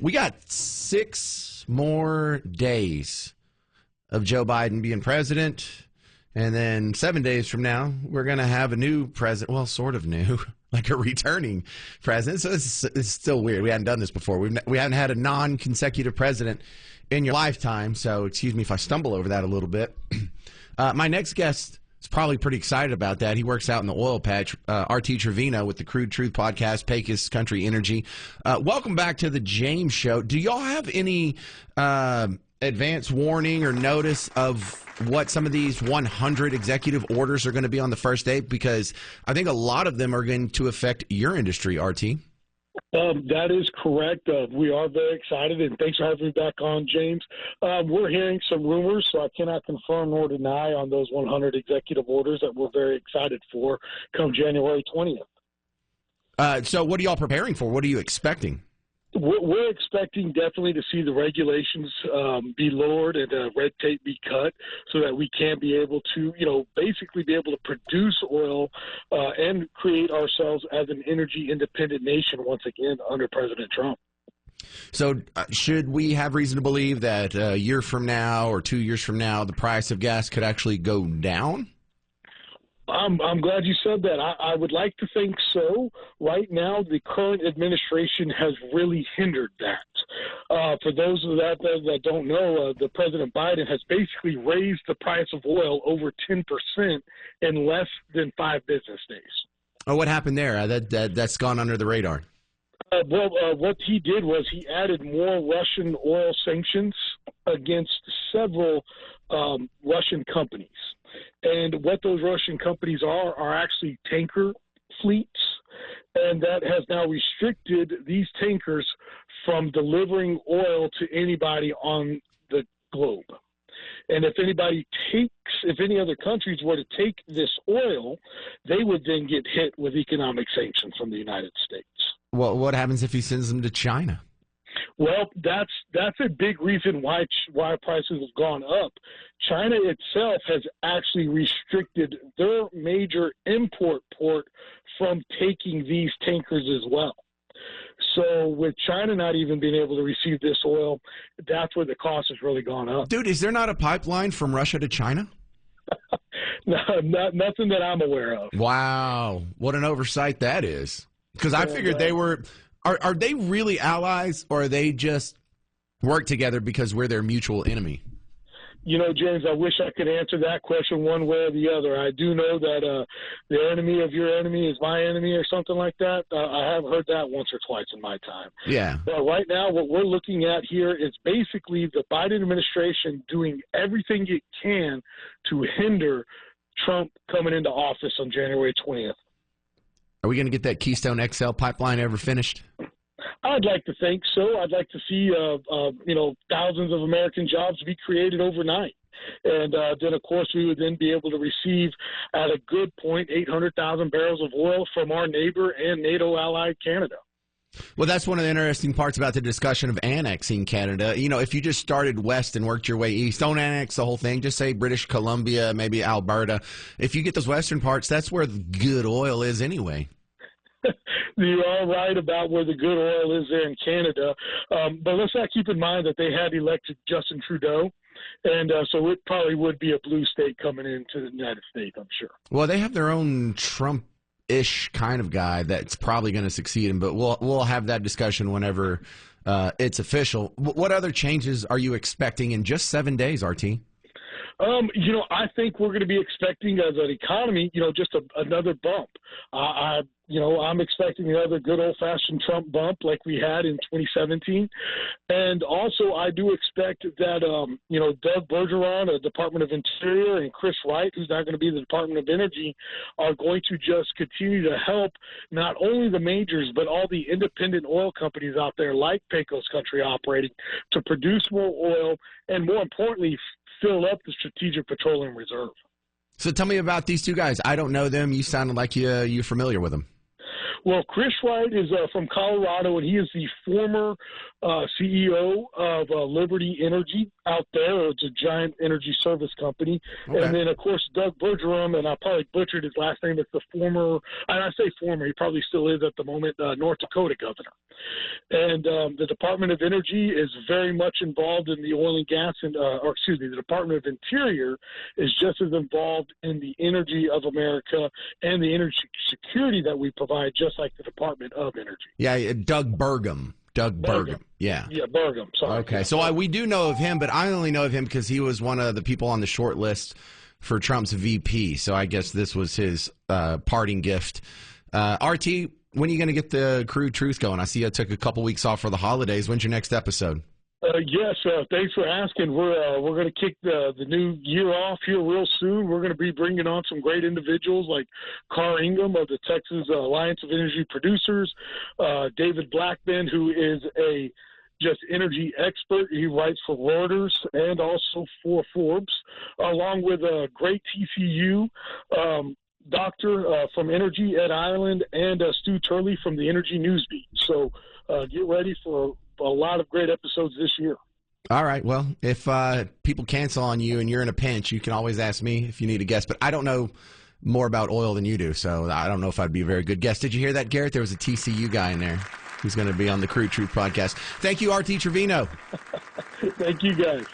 we got 6 more days of Joe Biden being president, and then 7 days from now, we're going to have a new president. Well, sort of new, like a returning president. So it's still weird. We hadn't done this before. We haven't had a non-consecutive president in your lifetime. So excuse me if I stumble over that a little bit. My next guest is probably pretty excited about that. He works out in the oil patch, RT Trevino with the Crude Truth podcast, Pecos Country Energy. Welcome back to the James Show. Do y'all have any advance warning or notice of what some of these 100 executive orders are going to be on the first day? Because I think a lot of them are going to affect your industry, RT. That is correct. We are very excited, and thanks for having me back on, James. We're hearing some rumors, so I cannot confirm nor deny on those 100 executive orders that we're very excited for come January 20th. So what are y'all preparing for? What are you expecting? We're expecting definitely to see the regulations be lowered and red tape be cut so that we can be able to, basically be able to produce oil and create ourselves as an energy independent nation once again under President Trump. So should we have reason to believe that a year from now or 2 years from now, the price of gas could actually go down? I'm glad you said that. I would like to think so. Right now, the current administration has really hindered that. For those of that don't know, the President Biden has basically raised the price of oil over 10% in less than 5 business days. Oh, what happened there? That's gone under the radar. What he did was he added more Russian oil sanctions against several Russian companies. And what those Russian companies are actually tanker fleets, and that has now restricted these tankers from delivering oil to anybody on the globe. And if any other countries were to take this oil, they would then get hit with economic sanctions from the United States. Well, what happens if he sends them to China? Well, that's a big reason why prices have gone up. China itself has actually restricted their major import port from taking these tankers as well. So with China not even being able to receive this oil, that's where the cost has really gone up. Dude, is there not a pipeline from Russia to China? No, nothing that I'm aware of. Wow. What an oversight that is. Because I figured they were... Are they really allies, or are they just work together because we're their mutual enemy? James, I wish I could answer that question one way or the other. I do know that the enemy of your enemy is my enemy or something like that. I have heard that once or twice in my time. Yeah. But right now what we're looking at here is basically the Biden administration doing everything it can to hinder Trump coming into office on January 20th. Are we going to get that Keystone XL pipeline ever finished? I'd like to think so. I'd like to see, thousands of American jobs be created overnight. And then, of course, we would then be able to receive, at a good point, 800,000 barrels of oil from our neighbor and NATO ally, Canada. Well, that's one of the interesting parts about the discussion of annexing Canada. If you just started west and worked your way east, don't annex the whole thing. Just say British Columbia, maybe Alberta. If you get those western parts, that's where the good oil is anyway. You are right about where the good oil is there in Canada. But let's not keep in mind that they had elected Justin Trudeau. And so it probably would be a blue state coming into the United States, I'm sure. Well, they have their own Trump-ish kind of guy that's probably going to succeed him. But we'll have that discussion whenever it's official. What other changes are you expecting in just 7 days, RT? I think we're going to be expecting as an economy, just another bump. I'm expecting another good old-fashioned Trump bump like we had in 2017. And also I do expect that, Doug Bergeron, the Department of Interior, and Chris Wright, who's now going to be the Department of Energy, are going to just continue to help not only the majors but all the independent oil companies out there like Pecos Country Operating to produce more oil and, more importantly, fill up the Strategic Petroleum Reserve. So tell me about these two guys. I don't know them. You sounded like you're familiar with them. Well, Chris Wright is from Colorado, and he is the former CEO of Liberty Energy out there. It's a giant energy service company. Okay. And then, of course, Doug Bergeron, and I probably butchered his last name. It's the former, and I say former, he probably still is at the moment, North Dakota governor. And the Department of Energy is very much involved in the oil and gas, the Department of Interior is just as involved in the energy of America and the energy security that we provide, just like the Department of Energy. Yeah, Doug Burgum. Yeah. Yeah, Burgum. Sorry. Okay, so we do know of him, but I only know of him because he was one of the people on the short list for Trump's VP. So I guess this was his parting gift. RT, when are you going to get the Crude Truth going? I see you took a couple weeks off for the holidays. When's your next episode? Yes, thanks for asking. We're going to kick the new year off here real soon. We're going to be bringing on some great individuals like Carr Ingham of the Texas Alliance of Energy Producers, David Blackman, who is a just energy expert. He writes for Reuters and also for Forbes, along with a great TCU doctor from Energy, Ed Ireland, and Stu Turley from the Energy Newsbeat. So get ready for a lot of great episodes this year. All right. Well, if people cancel on you and you're in a pinch, you can always ask me if you need a guest. But I don't know more about oil than you do, so I don't know if I'd be a very good guest. Did you hear that, Garrett? There was a TCU guy in there who's going to be on the Crude Truth podcast. Thank you, RT Trevino. Thank you, guys.